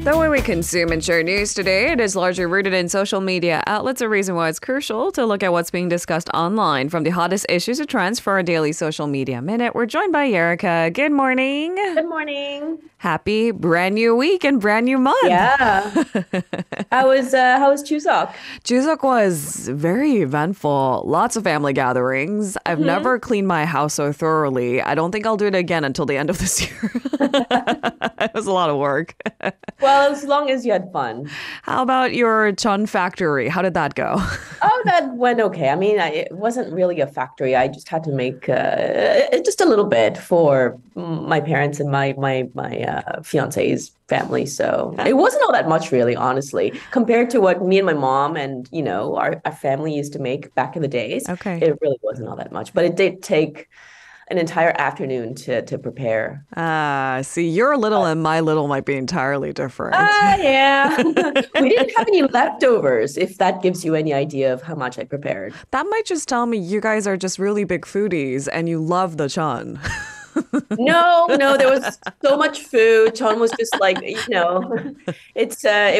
The way we consume and share news today, it is largely rooted in social media outlets, a reason why it's crucial to look at what's being discussed online. From the hottest issues to trends for our daily social media minute, we're joined by Erica. Good morning. Good morning. Happy brand new week and brand new month. Yeah. How was Chuseok? Chuseok was very eventful. Lots of family gatherings. I've never cleaned my house so thoroughly. I don't think I'll do it again until the end of this year. It was a lot of work. Well, as long as you had fun. How about your chun factory? How did that go? Oh, that went okay. I mean, it wasn't really a factory. I just had to make just a little bit for my parents and my fiance's family. So it wasn't all that much, really, honestly, compared to what me and my mom and, our family used to make back in the days. Okay. It really wasn't all that much, but it did take an entire afternoon to prepare. See, your little and my little might be entirely different. Yeah. We didn't have any leftovers, if that gives you any idea of how much I prepared. That might just tell me you guys are just really big foodies and you love the chun. No, there was so much food. Chon was just like, it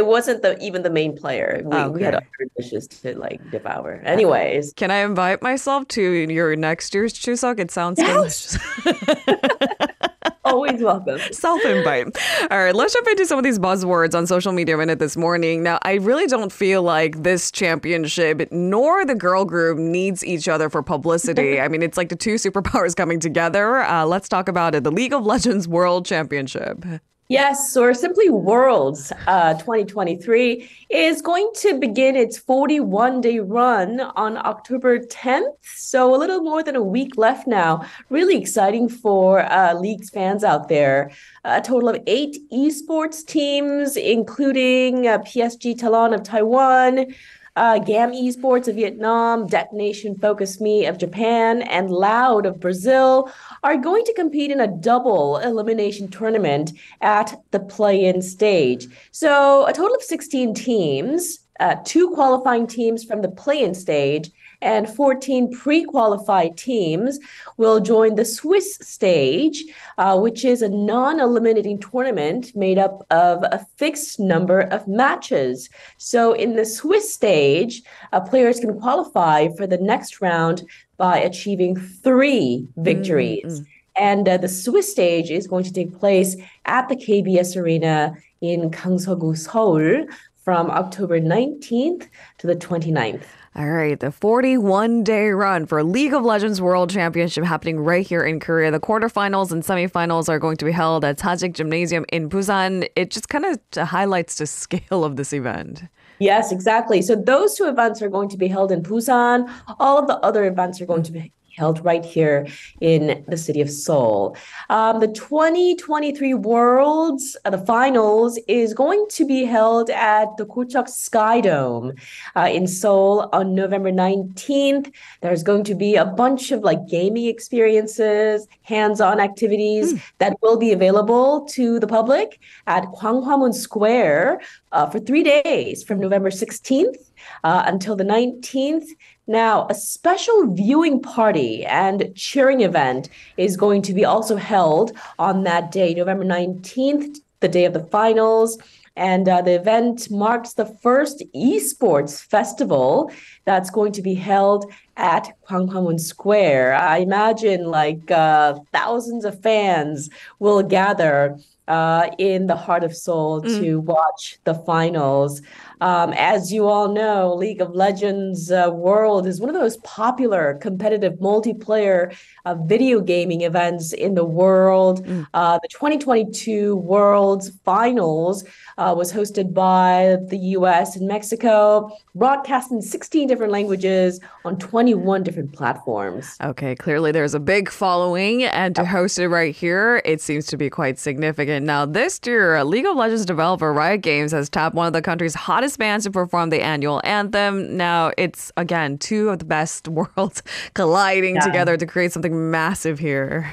wasn't even the main player. We had other dishes to devour. Anyways. Can I invite myself to your next year's Chuseok? It sounds delicious. Always welcome. Self-invite. All right, let's jump into some of these buzzwords on social media minute this morning. Now, I really don't feel like this championship nor the girl group needs each other for publicity. I mean, it's like the two superpowers coming together. Let's talk about it. The League of Legends World Championship. Yes, or simply Worlds 2023 is going to begin its 41-day run on October 10th. So a little more than a week left now. Really exciting for League's fans out there. A total of 8 esports teams, including PSG Talon of Taiwan, GAM Esports of Vietnam, Detonation Focus Me of Japan, and Loud of Brazil are going to compete in a double elimination tournament at the play-in stage. So a total of 16 teams, 2 qualifying teams from the play-in stage, and 14 pre-qualified teams will join the Swiss stage, which is a non-eliminating tournament made up of a fixed number of matches. So in the Swiss stage, players can qualify for the next round by achieving 3 victories. And the Swiss stage is going to take place at the KBS Arena in Gangseogu, Seoul, from October 19th to the 29th. All right, the 41-day run for League of Legends World Championship happening right here in Korea. The quarterfinals and semifinals are going to be held at Tajik Gymnasium in Busan. It just kind of highlights the scale of this event. Yes, exactly. So those 2 events are going to be held in Busan. All of the other events are going to be held right here in the city of Seoul. The 2023 Worlds, the finals, is going to be held at the Gocheok Sky Dome in Seoul on November 19th. There's going to be a bunch of gaming experiences, hands-on activities that will be available to the public at Gwanghwamun Square for 3 days from November 16th until the 19th. Now, a special viewing party and cheering event is going to be also held on that day, November 19th, the day of the finals. And the event marks the first esports festival that's going to be held at Gwanghwamun Square. I imagine thousands of fans will gather in the heart of Seoul to watch the finals. As you all know, League of Legends World is one of the most popular competitive multiplayer video gaming events in the world. The 2022 World's Finals was hosted by the US and Mexico, broadcast in 16 different languages on 21 different platforms. Okay, clearly there's a big following, and to host it right here, it seems to be quite significant. Now, this year, League of Legends developer Riot Games has tapped one of the country's hottest bands to perform the annual anthem. Now, it's, again, 2 of the best worlds colliding together to create something massive here.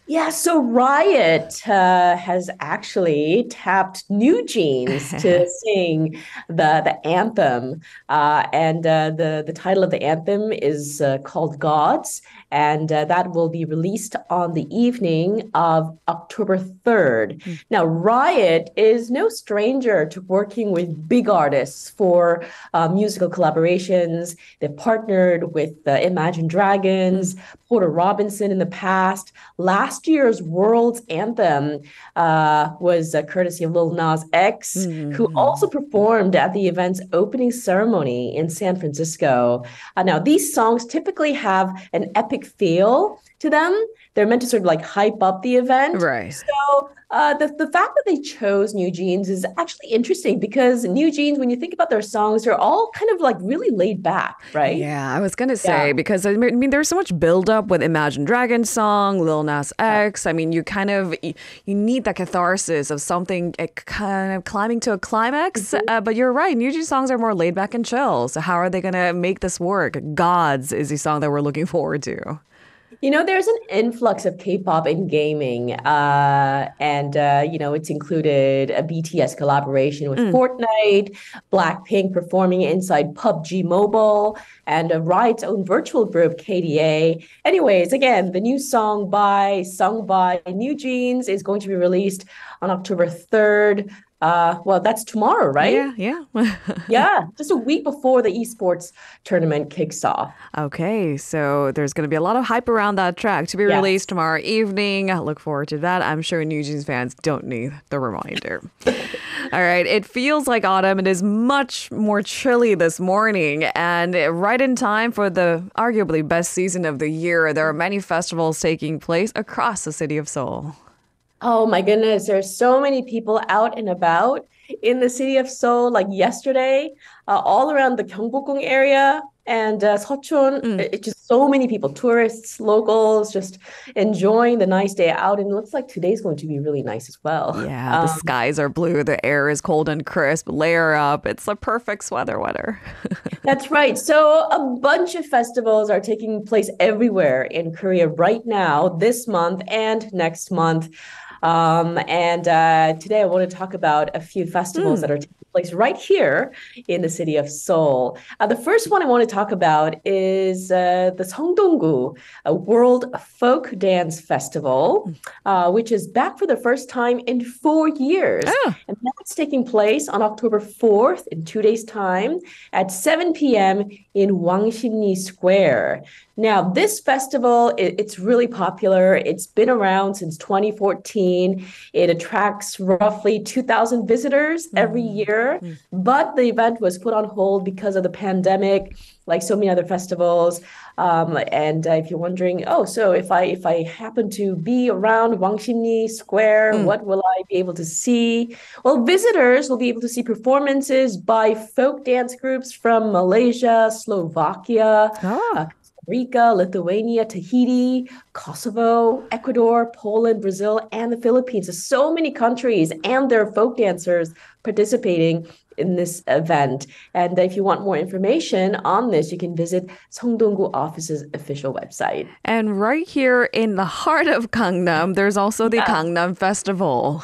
Yeah, so Riot has actually tapped New Jeans to sing the anthem. And the title of the anthem is called Gods. and that will be released on the evening of October 3rd. Now, Riot is no stranger to working with big artists for musical collaborations. They've partnered with Imagine Dragons, Porter Robinson in the past. Last year's World's Anthem was courtesy of Lil Nas X, who also performed at the event's opening ceremony in San Francisco. Now, these songs typically have an epic feel to them. They're meant to sort of like hype up the event. Right. So the fact that they chose New Jeans is actually interesting because New Jeans, when you think about their songs, they're all kind of like really laid back, right? Yeah, I was gonna say because I mean there's so much buildup with Imagine Dragons song, Lil Nas X. I mean, you need that catharsis of something kind of climbing to a climax. But you're right, New Jeans songs are more laid back and chill. So how are they gonna make this work? Gods is the song that we're looking forward to. There's an influx of K-pop in gaming, and it's included a BTS collaboration with Fortnite, Blackpink performing inside PUBG Mobile, and Riot's own virtual group, KDA. Anyways, again, the new sung by New Jeans is going to be released on October 3rd. Well, that's tomorrow, right? Yeah. Yeah, just a week before the esports tournament kicks off. Okay, so there's going to be a lot of hype around that track to be released tomorrow evening. I look forward to that. I'm sure New Jeans fans don't need the reminder. All right, it feels like autumn. It is much more chilly this morning and right in time for the arguably best season of the year. There are many festivals taking place across the city of Seoul. Oh my goodness, there's so many people out and about in the city of Seoul. Like yesterday, all around the Gyeongbokgung area and Seocheon, it's just so many people, tourists, locals, just enjoying the nice day out. And it looks like today's going to be really nice as well. Yeah, the skies are blue, the air is cold and crisp. Layer up. It's the perfect sweater weather. That's right. So a bunch of festivals are taking place everywhere in Korea right now, this month and next month. Today I want to talk about a few festivals that are taking place right here in the city of Seoul. The first one I want to talk about is the Seongdong-gu, a World Folk Dance Festival, which is back for the first time in 4 years. And that's taking place on October 4th in 2 days' time at 7 p.m. in Wangsimni Square. Now, this festival, it's really popular. It's been around since 2014. It attracts roughly 2,000 visitors every year. But the event was put on hold because of the pandemic, like so many other festivals. If you're wondering, so if I happen to be around Wangsimni Square, what will I be able to see? Well, visitors will be able to see performances by folk dance groups from Malaysia, Slovakia, Rica, Lithuania, Tahiti, Kosovo, Ecuador, Poland, Brazil, and the Philippines. So many countries and their folk dancers participating in this event. And if you want more information on this, you can visit Seongdong-gu office's official website. And right here in the heart of Gangnam, there's also the Gangnam Festival.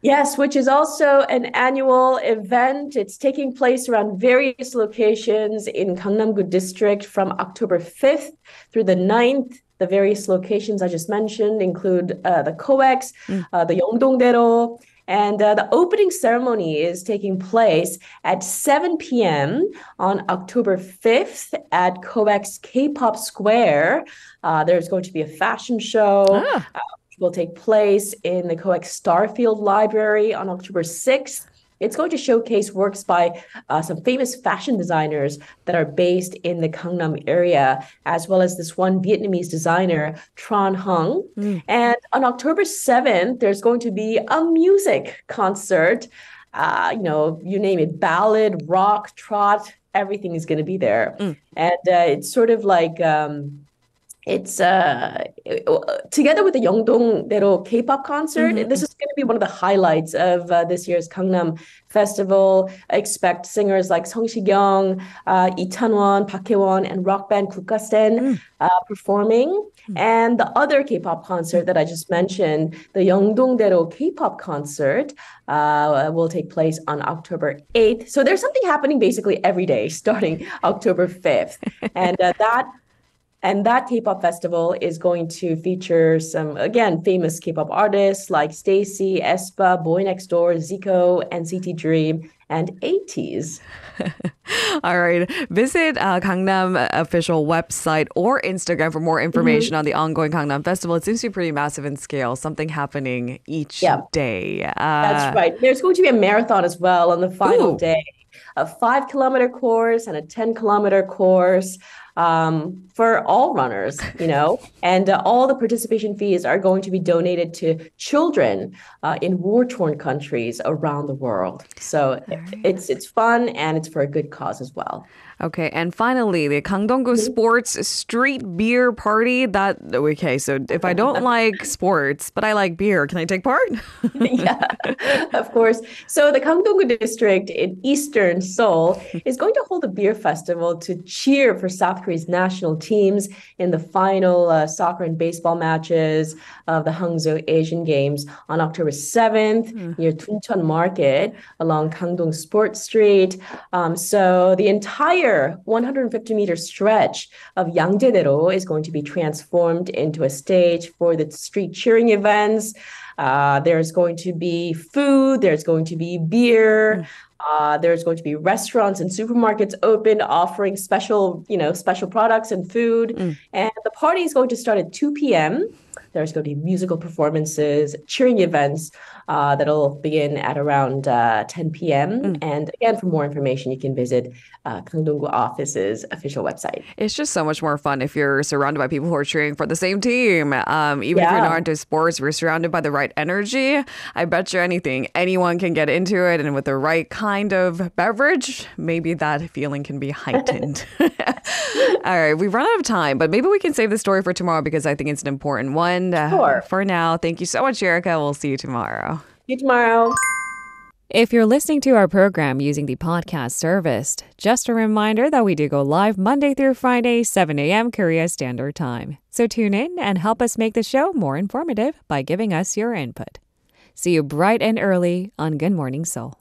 Yes, which is also an annual event. It's taking place around various locations in Gangnam-gu district from October 5th through the 9th. The various locations I just mentioned include the COEX, the Yeongdong-daero, and the opening ceremony is taking place at 7 p.m. on October 5th at COEX K-pop Square. There's going to be a fashion show. Will take place in the COEX Starfield Library on October 6th. It's going to showcase works by some famous fashion designers that are based in the Gangnam area, as well as this one Vietnamese designer, Tran Hung. And on October 7th, there's going to be a music concert. You name it, ballad, rock, trot, everything is going to be there. And it's sort of like... It's together with the Yeongdong-daero K-pop concert. This is going to be one of the highlights of this year's Gangnam Festival. I expect singers like Song Si-kyung, Lee Chan-won, Park Hae-won, and rock band Kukasen performing. And the other K-pop concert that I just mentioned, the Yeongdong-daero K-pop concert, will take place on October 8th. So there's something happening basically every day starting October 5th. And that K-pop festival is going to feature some, again, famous K-pop artists like Stacy, aespa, Boy Next Door, Zico, NCT Dream, and 80s. All right. Visit Gangnam official website or Instagram for more information on the ongoing Gangnam Festival. It seems to be pretty massive in scale, something happening each day. That's right. There's going to be a marathon as well on the final Ooh. day, a 5 kilometer course and a 10 kilometer course for all runners, and all the participation fees are going to be donated to children in war-torn countries around the world. So it's fun and it's for a good cause as well. Okay, and finally, the Gangdong-gu Sports Street Beer Party. So if I don't like sports, but I like beer, can I take part? Yeah, of course. So the Gangdong-gu district in eastern Seoul is going to hold a beer festival to cheer for South Korea's national teams in the final soccer and baseball matches of the Hangzhou Asian Games on October 7th near Tuncheon Market along Gangdong Sports Street. So the entire 150-meter stretch of Yangjae-do is going to be transformed into a stage for the street cheering events. There's going to be food, there's going to be beer, there's going to be restaurants and supermarkets open offering special products and food. And the party is going to start at 2 p.m. There's going to be musical performances, cheering events that'll begin at around 10 p.m. And again, for more information, you can visit Gangdong-gu office's official website. It's just so much more fun if you're surrounded by people who are cheering for the same team. Even if you're not into sports, if you're surrounded by the right energy, I bet you anyone can get into it. And with the right kind of beverage, maybe that feeling can be heightened. All right, we've run out of time, but maybe we can save the story for tomorrow because I think it's an important one. Sure. For now, thank you so much, Erica. We'll see you tomorrow. See you tomorrow. If you're listening to our program using the podcast service, just a reminder that we do go live Monday through Friday, 7 a.m. Korea Standard Time. So tune in and help us make the show more informative by giving us your input. See you bright and early on Good Morning Seoul.